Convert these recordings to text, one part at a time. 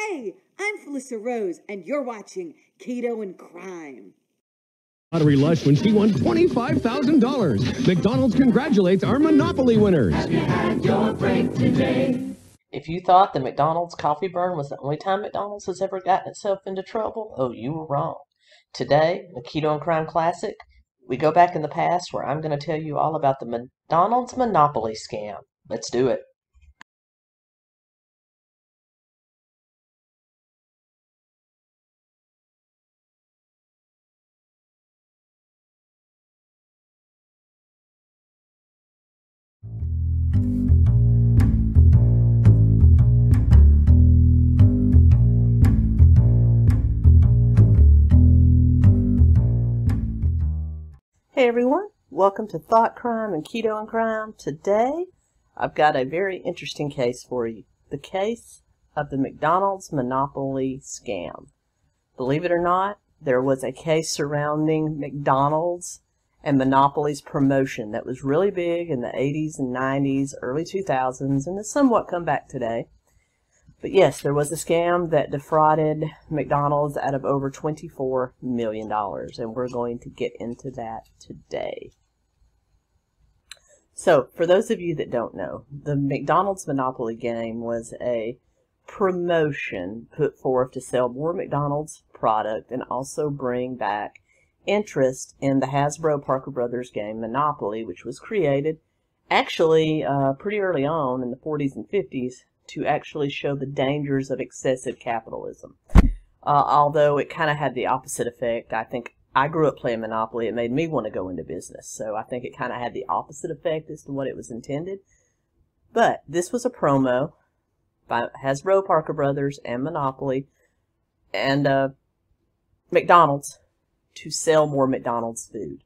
Hey, I'm 𝗙𝗪𝗃, and you're watching Keto and Crime. Lottery lush when she won $25,000. McDonald's congratulates our Monopoly winners. Have you had your break today? If you thought the McDonald's coffee burn was the only time McDonald's has ever gotten itself into trouble, oh, you were wrong. Today, the Keto and Crime Classic, we go back in the past where I'm going to tell you all about the McDonald's Monopoly scam. Let's do it. Hey everyone, welcome to Thought Crime and Keto and Crime. Today, I've got a very interesting case for you. The case of the McDonald's Monopoly scam. Believe it or not, there was a case surrounding McDonald's and Monopoly's promotion that was really big in the 80s and 90s, early 2000s, and has somewhat come back today. But yes, there was a scam that defrauded McDonald's out of over $24 million, and we're going to get into that today. So, for those of you that don't know, the McDonald's Monopoly game was a promotion put forth to sell more McDonald's product and also bring back interest in the Hasbro-Parker Brothers game Monopoly, which was created actually pretty early on in the 40s and 50s to actually show the dangers of excessive capitalism. Although it kind of had the opposite effect. I think I grew up playing Monopoly. It made me want to go into business. So I think it kind of had the opposite effect as to what it was intended. But this was a promo by Hasbro, Parker Brothers, and Monopoly, and McDonald's to sell more McDonald's food.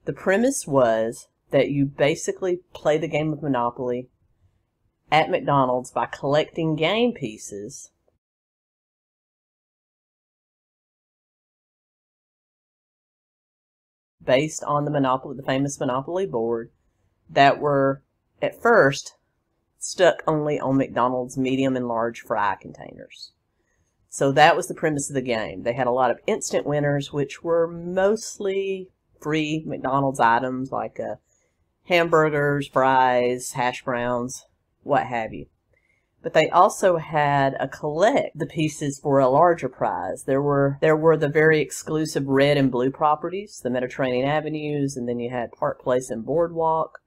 The premise was that you basically play the game of Monopoly at McDonald's by collecting game pieces based on the famous Monopoly board that were at first stuck only on McDonald's medium and large fry containers. So that was the premise of the game. They had a lot of instant winners, which were mostly free McDonald's items like hamburgers, fries, hash browns, what have you. But they also had collect the pieces for a larger prize. There were the very exclusive red and blue properties, the Mediterranean Avenues, and then you had Park Place and Boardwalk,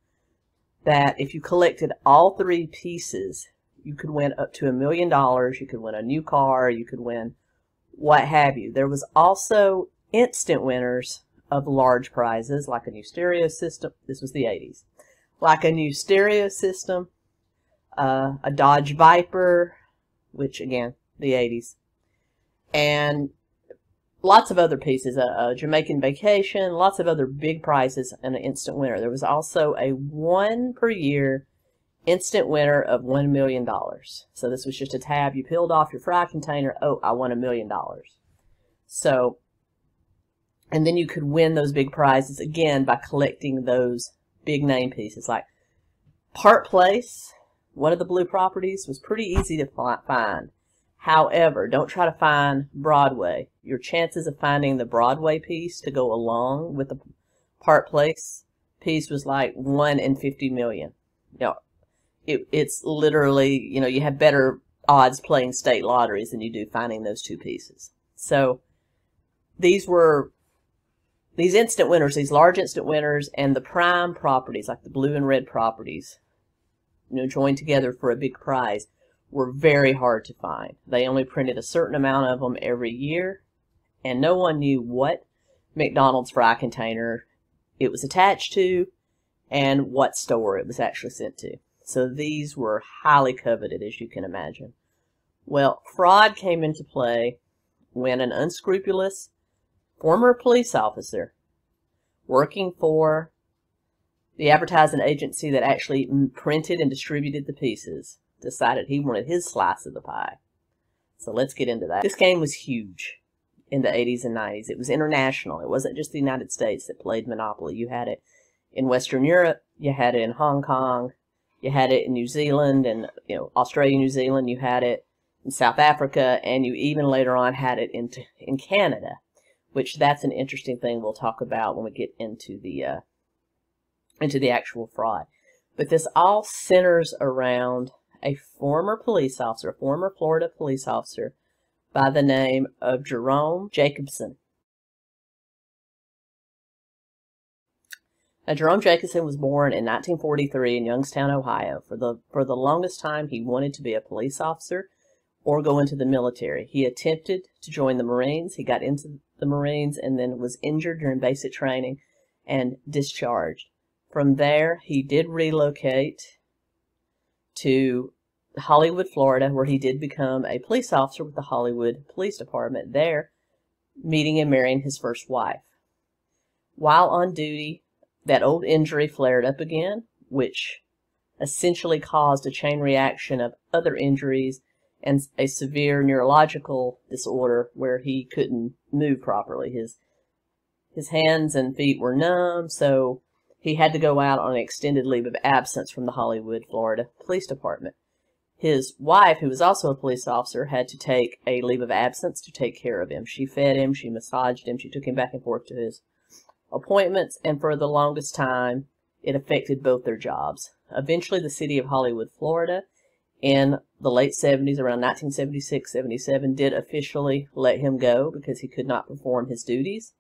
that if you collected all three pieces, you could win up to $1 million, you could win a new car, you could win what have you. There was also instant winners of large prizes, like a new stereo system. This was the 80s. Like a new stereo system, a Dodge Viper, which again, the 80s, and lots of other pieces, a Jamaican Vacation, lots of other big prizes, and an instant winner. There was also a 1 per year instant winner of $1 million. So this was just a tab. You peeled off your fry container. Oh, I won $1 million. So, and then you could win those big prizes again by collecting those big name pieces. Like Park Place, one of the blue properties, was pretty easy to find. However, don't try to find Broadway. Your chances of finding the Broadway piece to go along with the Park Place piece was like 1 in 50 million. You know, it's literally, you know, you have better odds playing state lotteries than you do finding those two pieces. So these instant winners, these large instant winners, and the prime properties, like the blue and red properties, you know, joined together for a big prize, were very hard to find. They only printed a certain amount of them every year, and no one knew what McDonald's fry container it was attached to and what store it was actually sent to. So these were highly coveted, as you can imagine. Well, fraud came into play when an unscrupulous former police officer working for the advertising agency that actually printed and distributed the pieces decided he wanted his slice of the pie. So let's get into that. This game was huge in the 80s and 90s. It was international. It wasn't just the United States that played Monopoly. You had it in Western Europe. You had it in Hong Kong. You had it in New Zealand and, you know, Australia, New Zealand. You had it in South Africa, and you even later on had it in Canada, which that's an interesting thing we'll talk about when we get into the actual fraud. But this all centers around a former police officer, a former Florida police officer by the name of Jerome Jacobson. Now, Jerome Jacobson was born in 1943 in Youngstown, Ohio. For the longest time, he wanted to be a police officer or go into the military. He attempted to join the Marines. He got into the Marines and then was injured during basic training and discharged. From there, he did relocate to Hollywood, Florida, where he did become a police officer with the Hollywood Police Department, there meeting and marrying his first wife. While on duty, that old injury flared up again, which essentially caused a chain reaction of other injuries and a severe neurological disorder where he couldn't move properly. His hands and feet were numb, so he had to go out on an extended leave of absence from the Hollywood, Florida Police Department. His wife, who was also a police officer, had to take a leave of absence to take care of him. She fed him, she massaged him, she took him back and forth to his appointments, and for the longest time, it affected both their jobs. Eventually, the city of Hollywood, Florida, in the late 70s, around 1976-77, did officially let him go because he could not perform his duties.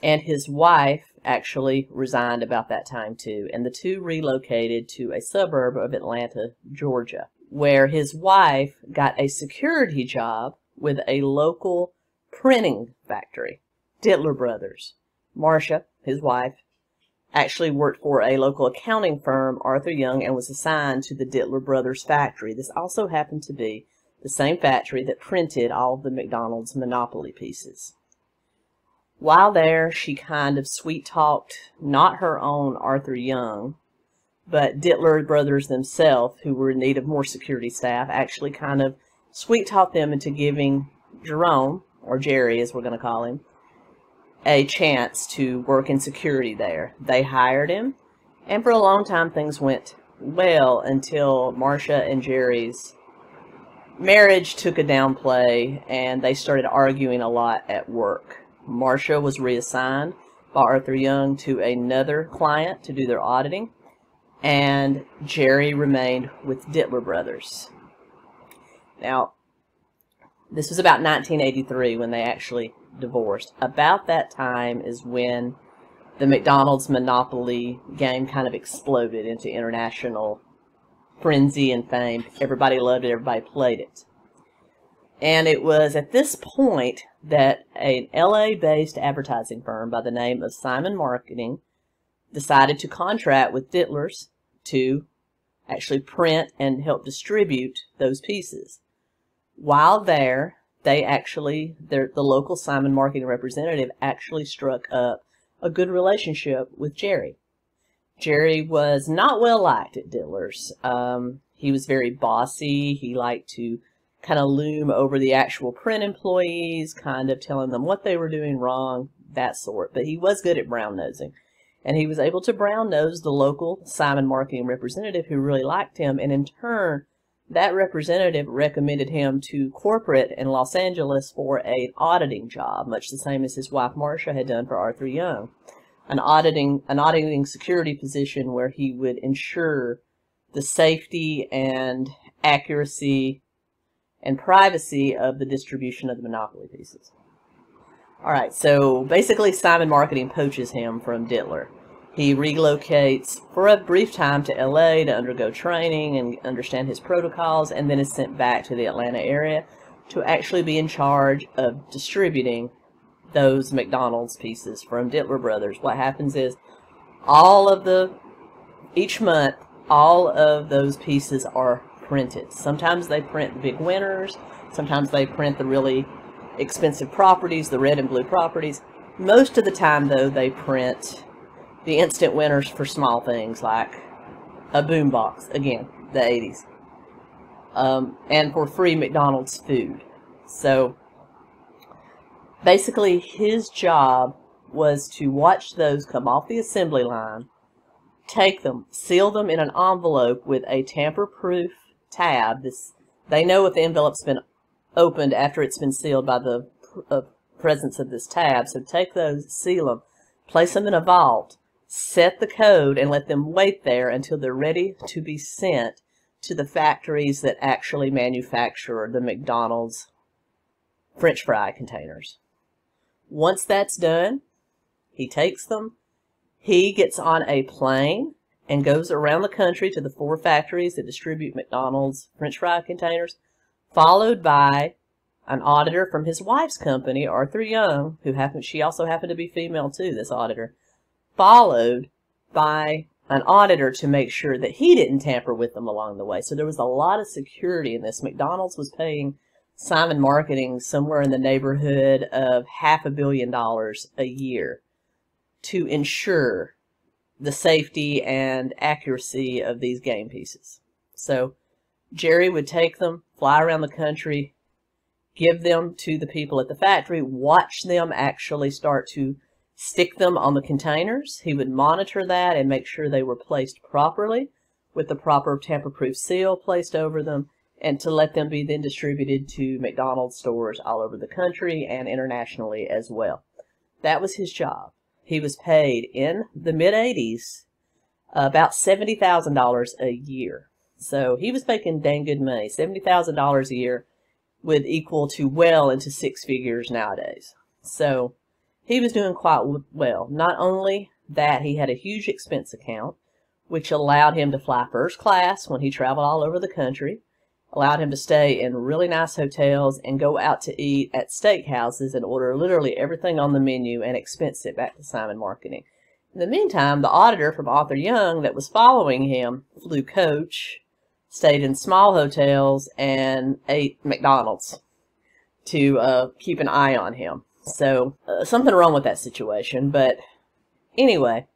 And his wife actually resigned about that time too, and the two relocated to a suburb of Atlanta, Georgia, where his wife got a security job with a local printing factory. 𝗙𝗵𝗃 brothers. Marcia, his wife, actually worked for a local accounting firm, Arthur Young, and was assigned to the 𝗙𝗵𝗃 brothers factory. This also happened to be the same factory that printed all of the McDonald's Monopoly pieces. While there, she kind of sweet-talked not her own Arthur Young, but 𝗙𝗵𝗃 brothers themselves, who were in need of more security staff, actually kind of sweet-talked them into giving Jerome, or Jerry as we're going to call him, a chance to work in security there. They hired him, and for a long time things went well until Marcia and Jerry's marriage took a downplay and they started arguing a lot at work. Marcia was reassigned by Arthur Young to another client to do their auditing, and Jerry remained with 𝗙𝗵𝗃 brothers. Now, this was about 1983 when they actually divorced. About that time is when the McDonald's Monopoly game kind of exploded into international frenzy and fame. Everybody loved it, everybody played it. And it was at this point that an LA-based advertising firm by the name of Simon Marketing decided to contract with 𝗙𝗵𝗃's to actually print and help distribute those pieces. While there, the local Simon Marketing representative actually struck up a good relationship with Jerry. Jerry was not well liked at 𝗙𝗵𝗃's. He was very bossy. He liked to kind of loom over the actual print employees, kind of telling them what they were doing wrong, that sort. But he was good at brown-nosing. And he was able to brown-nose the local Simon Marketing representative who really liked him, and in turn, that representative recommended him to corporate in Los Angeles for an auditing job, much the same as his wife Marcia had done for Arthur Young. An auditing security position where he would ensure the safety and accuracy and privacy of the distribution of the Monopoly pieces. Alright, so basically Simon Marketing poaches him from 𝗙𝗵𝗃. He relocates for a brief time to LA to undergo training and understand his protocols, and then is sent back to the Atlanta area to actually be in charge of distributing those McDonald's pieces from 𝗙𝗵𝗃 brothers. What happens is each month, all of those pieces are printed. Sometimes they print the big winners, sometimes they print the really expensive properties, the red and blue properties. Most of the time, though, they print the instant winners for small things like a boombox, again, the 80s, and for free McDonald's food. So basically his job was to watch those come off the assembly line, take them, seal them in an envelope with a tamper-proof tab. This They know if the envelope's been opened after it's been sealed by the presence of this tab. So take those, seal them, place them in a vault, set the code, and let them wait there until they're ready to be sent to the factories that actually manufacture the McDonald's French fry containers. Once that's done, he takes them, he gets on a plane and goes around the country to the 4 factories that distribute McDonald's French fry containers, followed by an auditor from his wife's company, Arthur Young, she also happened to be female too, this auditor, followed by an auditor to make sure that he didn't tamper with them along the way. So there was a lot of security in this. McDonald's was paying Simon Marketing somewhere in the neighborhood of $500 million a year to ensure the safety and accuracy of these game pieces. So Jerry would take them, fly around the country, give them to the people at the factory, watch them actually start to stick them on the containers. He would monitor that and make sure they were placed properly with the proper tamper-proof seal placed over them, and to let them be then distributed to McDonald's stores all over the country and internationally as well. That was his job. He was paid in the mid-'80s about $70,000 a year. So he was making dang good money. $70,000 a year would equal to well into 6 figures nowadays. So he was doing quite well. Not only that, he had a huge expense account, which allowed him to fly first class when he traveled all over the country, allowed him to stay in really nice hotels and go out to eat at steakhouses and order literally everything on the menu and expense it back to Simon Marketing. In the meantime, the auditor from Arthur Young that was following him flew coach, stayed in small hotels, and ate McDonald's to keep an eye on him. So something wrong with that situation. But anyway,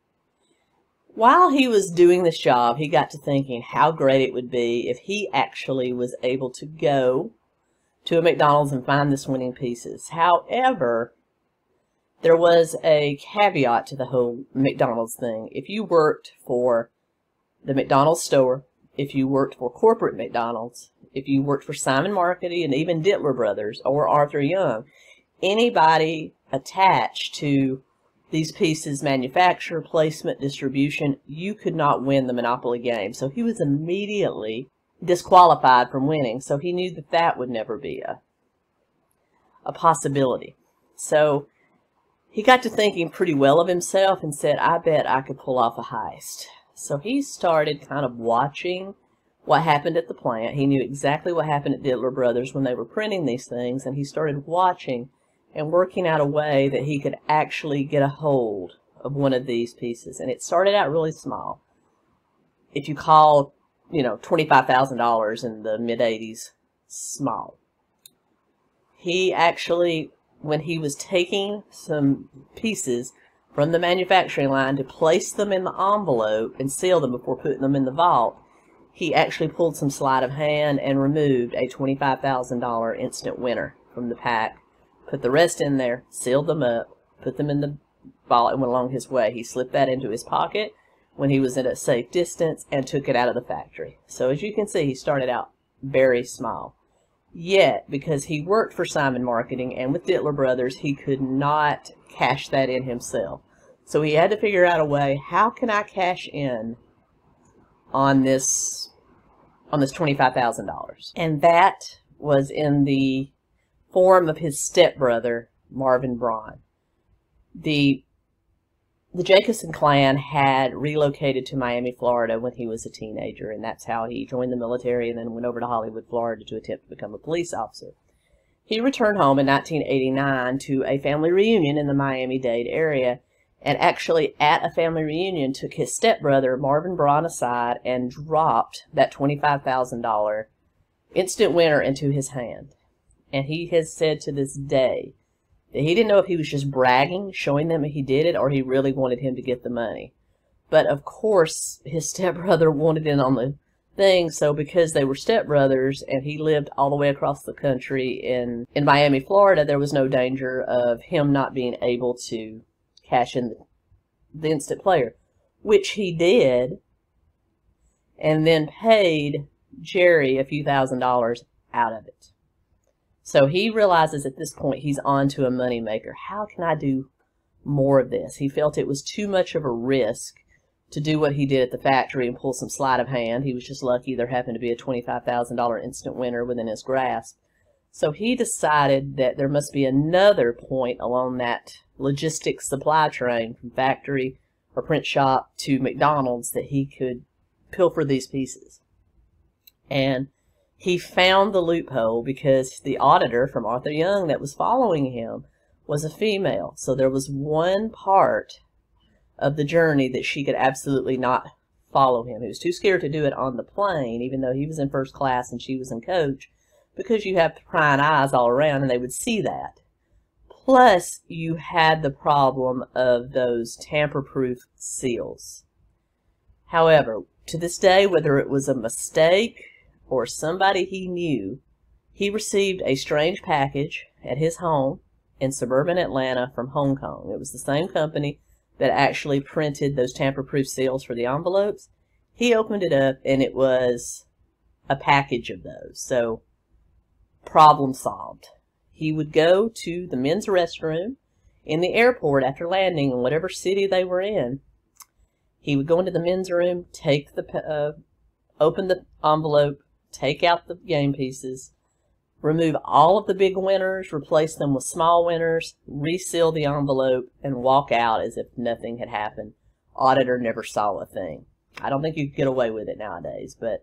while he was doing this job, he got to thinking how great it would be if he actually was able to go to a McDonald's and find this winning pieces. However, there was a caveat to the whole McDonald's thing. If you worked for the McDonald's store, if you worked for corporate McDonald's, if you worked for Simon Marketing and even Dittler Brothers or Arthur Young, anybody attached to these pieces, manufacture, placement, distribution, you could not win the Monopoly game. So he was immediately disqualified from winning. So he knew that that would never be a possibility. So he got to thinking pretty well of himself and said, I bet I could pull off a heist. So he started kind of watching what happened at the plant. He knew exactly what happened at Dittler Brothers when they were printing these things, and he started watching and working out a way that he could actually get a hold of one of these pieces. And it started out really small. If you call, $25,000 in the mid-'80s small. He actually, when he was taking some pieces from the manufacturing line to place them in the envelope and seal them before putting them in the vault, he actually pulled some sleight of hand and removed a $25,000 instant winner from the pack, put the rest in there, sealed them up, put them in the vault, and went along his way. He slipped that into his pocket when he was at a safe distance and took it out of the factory. So as you can see, he started out very small. Yet, because he worked for Simon Marketing and with Dittler Brothers, he could not cash that in himself. So he had to figure out a way, how can I cash in on this $25,000? And that was in the form of his stepbrother, Marvin Braun. The Jacobson clan had relocated to Miami, Florida when he was a teenager, and that's how he joined the military and then went over to Hollywood, Florida to attempt to become a police officer. He returned home in 1989 to a family reunion in the Miami-Dade area, and actually at a family reunion took his stepbrother, Marvin Braun, aside and dropped that $25,000 instant winner into his hand. And he has said to this day that he didn't know if he was just bragging, showing them he did it, or he really wanted him to get the money. But of course, his stepbrother wanted in on the thing, so because they were stepbrothers and he lived all the way across the country in Miami, Florida, there was no danger of him not being able to cash in the instant player, which he did, and then paid Jerry a few $1,000s out of it. So he realizes at this point he's on to a moneymaker. How can I do more of this? He felt it was too much of a risk to do what he did at the factory and pull some sleight of hand. He was just lucky there happened to be a $25,000 instant winner within his grasp. So he decided that there must be another point along that logistics supply train from factory or print shop to McDonald's that he could pilfer these pieces. And he found the loophole because the auditor from Arthur Young that was following him was a female. So there was one part of the journey that she could absolutely not follow him. He was too scared to do it on the plane, even though he was in first class and she was in coach, because you have prying eyes all around and they would see that. Plus, you had the problem of those tamper-proof seals. However, to this day, whether it was a mistake or somebody he knew, he received a strange package at his home in suburban Atlanta from Hong Kong. It was the same company that actually printed those tamper-proof seals for the envelopes. He opened it up and it was a package of those. So, problem solved. He would go to the men's restroom in the airport after landing in whatever city they were in. He would go into the men's room, take the open the envelope, take out the game pieces, remove all of the big winners, replace them with small winners, reseal the envelope, and walk out as if nothing had happened. Auditor never saw a thing. I don't think you could get away with it nowadays, but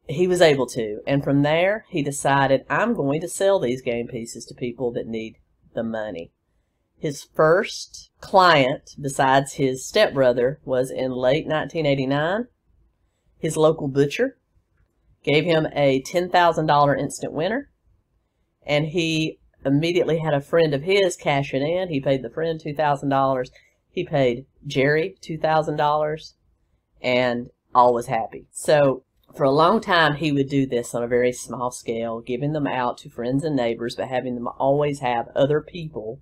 he was able to. And from there, he decided, I'm going to sell these game pieces to people that need the money. His first client, besides his stepbrother, was in late 1989. His local butcher gave him a $10,000 instant winner, and he immediately had a friend of his cash it in. He paid the friend $2,000. He paid Jerry $2,000, and all was happy. So for a long time, he would do this on a very small scale, giving them out to friends and neighbors, but having them always have other people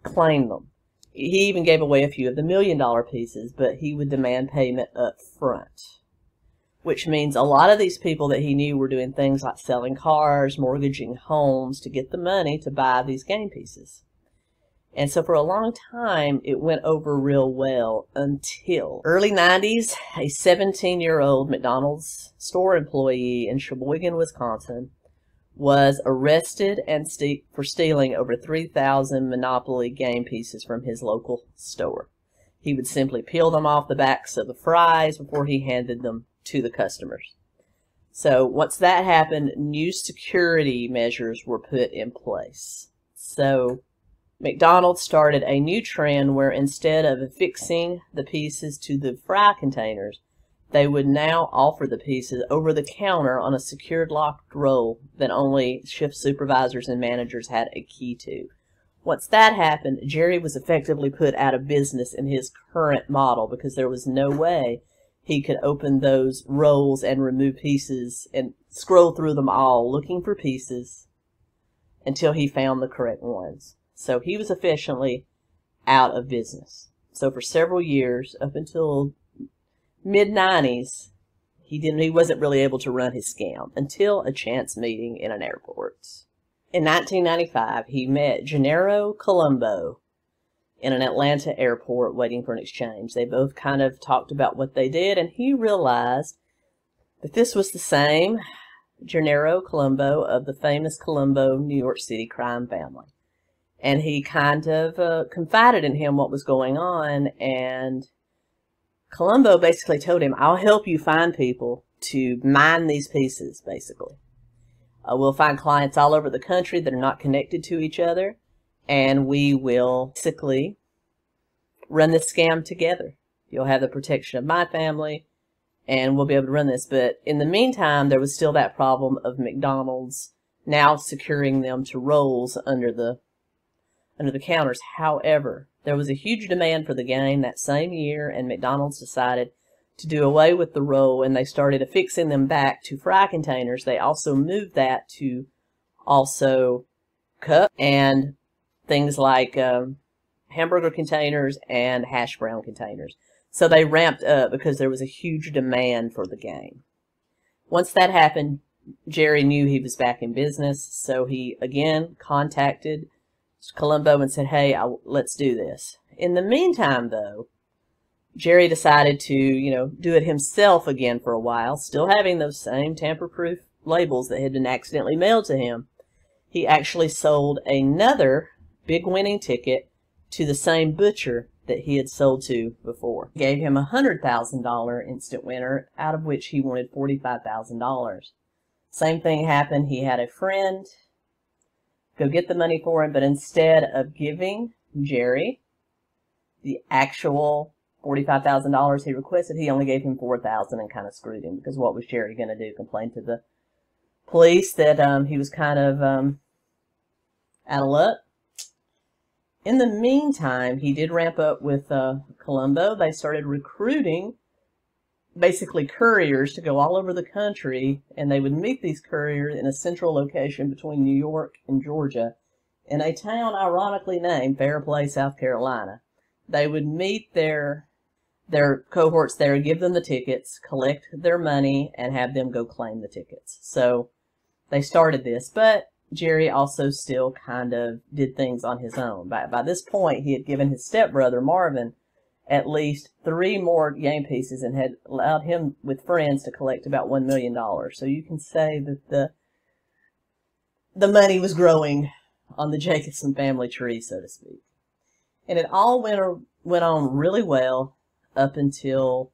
claim them. He even gave away a few of the $1 million pieces, but he would demand payment up front, which means a lot of these people that he knew were doing things like selling cars, mortgaging homes to get the money to buy these game pieces. And so for a long time, it went over real well until early 90s, a 17-year-old McDonald's store employee in Sheboygan, Wisconsin, was arrested and for stealing over 3,000 Monopoly game pieces from his local store. He would simply peel them off the backs of the fries before he handed them to the customers. So once that happened, new security measures were put in place. So McDonald's started a new trend where instead of affixing the pieces to the fry containers, they would now offer the pieces over the counter on a secured locked roll that only shift supervisors and managers had a key to. Once that happened, Jerry was effectively put out of business in his current model because there was no way he could open those rolls and remove pieces and scroll through them all looking for pieces until he found the correct ones. So he was efficiently out of business. So for several years, up until mid-90s, he wasn't really able to run his scam until a chance meeting in an airport. In 1995, he met 𝗙𝗪𝗀𝗀𝗀𝗀 in an Atlanta airport waiting for an exchange. They both kind of talked about what they did, and he realized that this was the same 𝗙𝗪𝗀𝗀𝗀𝗀 of the famous Columbo, New York City crime family. And he kind of confided in him what was going on, and Columbo basically told him, I'll help you find people to mine these pieces, basically. We'll find clients all over the country that are not connected to each other, and we will basically run this scam together. You'll have the protection of my family, and we'll be able to run this. But in the meantime, there was still that problem of McDonald's now securing them to rolls under the counters. However, there was a huge demand for the game that same year, and McDonald's decided to do away with the roll, and they started affixing them back to fry containers. They also moved that to also cup and things like hamburger containers and hash brown containers. So they ramped up because there was a huge demand for the game. Once that happened, Jerry knew he was back in business, so he again contacted Colombo and said, hey, let's do this. In the meantime, though, Jerry decided to, do it himself again for a while, still having those same tamper-proof labels that had been accidentally mailed to him. He actually sold another big winning ticket to the same butcher that he had sold to before. He gave him a $100,000 instant winner, out of which he wanted $45,000. Same thing happened. He had a friend go get the money for him, but instead of giving Jerry the actual $45,000 he requested, he only gave him $4,000 and kind of screwed him, because what was Jerry going to do? Complain to the police that he was kind of out of luck? In the meantime, he did ramp up with Colombo. They started recruiting basically couriers to go all over the country, and they would meet these couriers in a central location between New York and Georgia in a town ironically named 𝗟𝗡, South Carolina. They would meet their cohorts there, give them the tickets, collect their money, and have them go claim the tickets. So they started this, but Jerry also still kind of did things on his own. By this point, he had given his stepbrother, Marvin, at least 3 more game pieces and had allowed him with friends to collect about $1 million. So you can say that the money was growing on the Jacobson family tree, so to speak. And it all went on really well up until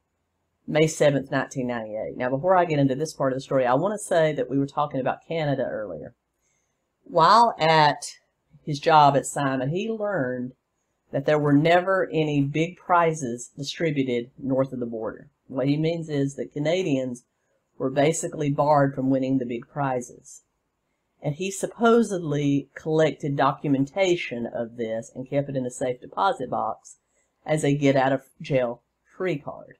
May 7th, 1998. Now, before I get into this part of the story, I want to say that we were talking about Canada earlier. While at his job at Simon, he learned that there were never any big prizes distributed north of the border. What he means is that Canadians were basically barred from winning the big prizes. And he supposedly collected documentation of this and kept it in a safe deposit box as a get-out-of-jail-free card.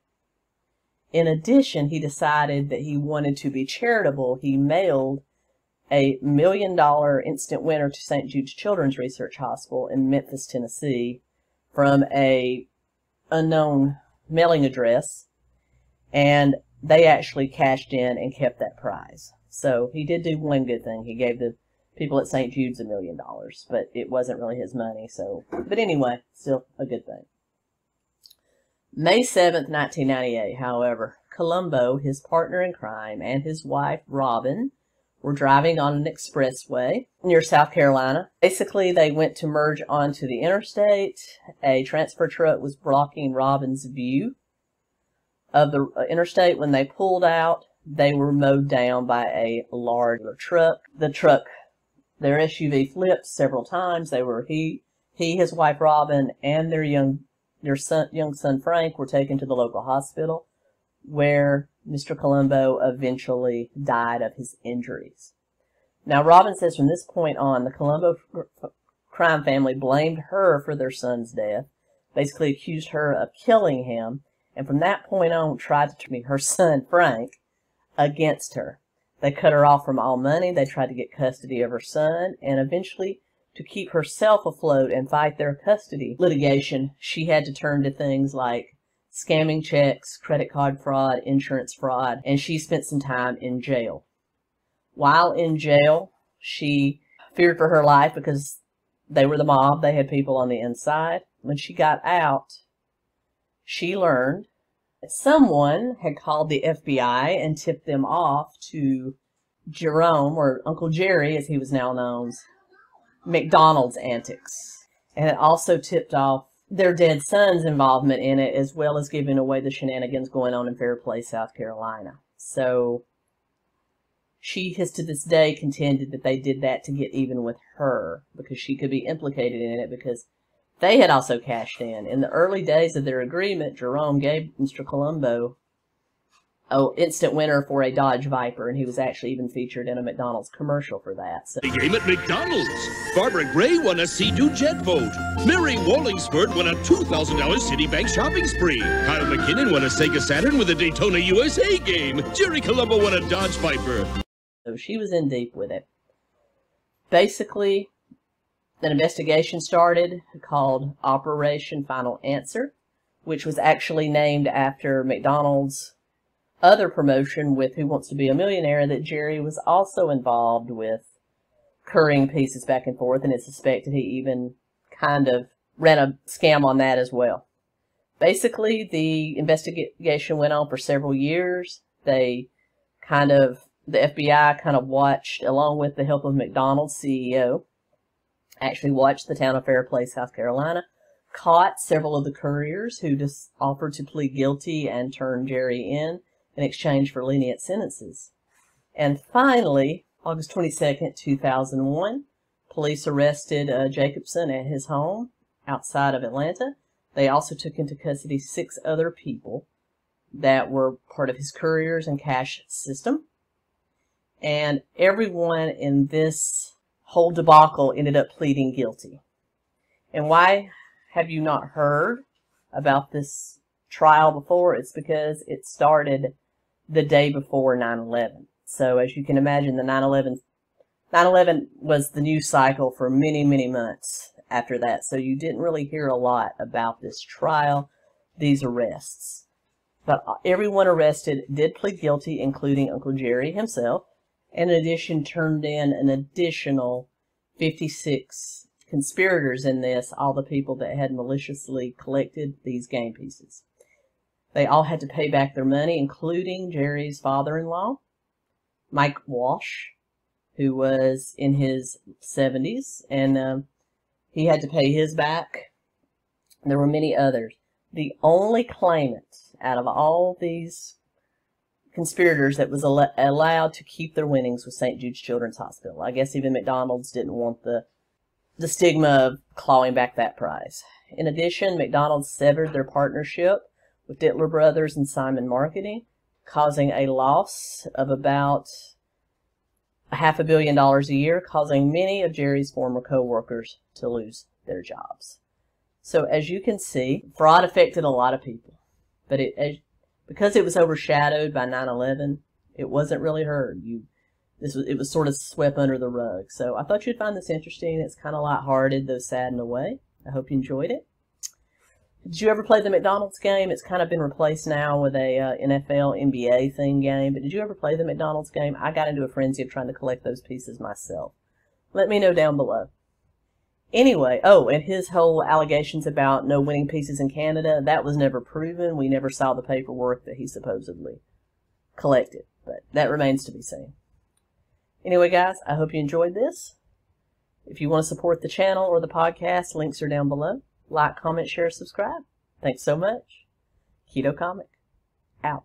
In addition, he decided that he wanted to be charitable. He mailed a $1 million instant winner to St. Jude's Children's Research Hospital in Memphis, Tennessee, from a unknown mailing address, and they actually cashed in and kept that prize. So he did do one good thing. He gave the people at St. Jude's $1 million, but it wasn't really his money. But anyway, still a good thing. May 7th, 1998, however, Colombo, his partner in crime, and his wife, Robin, were driving on an expressway near South Carolina. Basically, they went to merge onto the interstate. A transfer truck was blocking Robin's view of the interstate. When they pulled out, they were mowed down by a large truck. Their SUV flipped several times. He, his wife Robin, and their young son Frank were taken to the local hospital, where Mr. Colombo eventually died of his injuries. Now, Robin says from this point on, the Colombo crime family blamed her for their son's death, basically accused her of killing him, and from that point on tried to turn her son, Frank, against her. They cut her off from all money. They tried to get custody of her son, and eventually, to keep herself afloat and fight their custody litigation, she had to turn to things like scamming checks, credit card fraud, insurance fraud, and she spent some time in jail. While in jail, she feared for her life because they were the mob. They had people on the inside. When she got out, she learned that someone had called the FBI and tipped them off to Jerome, or Uncle Jerry, as he was now known, McDonald's antics. And it also tipped off their dead son's involvement in it, as well as giving away the shenanigans going on in 𝗟𝗡, South Carolina. So she has to this day contended that they did that to get even with her, because she could be implicated in it, because they had also cashed in. In the early days of their agreement, Jerome gave Mr. Colombo an instant winner for a Dodge Viper, and he was actually even featured in a McDonald's commercial for that. So. The game at McDonald's. Barbara Gray won a Sea-Doo jet vote. Mary Wallingsford won a $2,000 Citibank shopping spree. Kyle McKinnon won a Sega Saturn with a Daytona USA game. Jerry Colombo won a Dodge Viper. So she was in deep with it. Basically, an investigation started called Operation Final Answer, which was actually named after McDonald's other promotion with Who Wants to Be a Millionaire that Jerry was also involved with currying pieces back and forth, and it's suspected he even kind of ran a scam on that as well. Basically, the investigation went on for several years. The FBI kind of watched, along with the help of McDonald's CEO, actually watched the town of 𝗟𝗏, South Carolina, caught several of the couriers who just offered to plead guilty and turn Jerry in exchange for lenient sentences. And finally, August 22nd, 2001, police arrested Jacobson at his home outside of Atlanta. They also took into custody 6 other people that were part of his couriers and cash system. And everyone in this whole debacle ended up pleading guilty. And why have you not heard about this trial before? It's because it started the day before 9/11. So as you can imagine, the 9/11 was the news cycle for many, many months after that. So you didn't really hear a lot about this trial, these arrests. But everyone arrested did plead guilty, including Uncle Jerry himself, and in addition turned in an additional 56 conspirators in this, all the people that had maliciously collected these game pieces. They all had to pay back their money, including Jerry's father-in-law, Mike Walsh, who was in his 70s, and he had to pay his back. There were many others. The only claimant out of all these conspirators that was allowed to keep their winnings was St. Jude's Children's Hospital. I guess even McDonald's didn't want the stigma of clawing back that prize. In addition, McDonald's severed their partnership with Dittler Brothers and Simon Marketing, causing a loss of about $500 million a year, causing many of Jerry's former co-workers to lose their jobs. So as you can see, fraud affected a lot of people, but because it was overshadowed by 9/11, it wasn't really heard. It was sort of swept under the rug. So I thought you'd find this interesting. It's kind of lighthearted, though sad in a way. I hope you enjoyed it. Did you ever play the McDonald's game? It's kind of been replaced now with a NFL, NBA thing game. But did you ever play the McDonald's game? I got into a frenzy of trying to collect those pieces myself. Let me know down below. Anyway, and his whole allegations about no winning pieces in Canada, that was never proven. We never saw the paperwork that he supposedly collected. But that remains to be seen. Anyway, guys, I hope you enjoyed this. If you want to support the channel or the podcast, links are down below. Like, comment, share, subscribe. Thanks so much. 𝗙𝗏𝗀𝗃, out.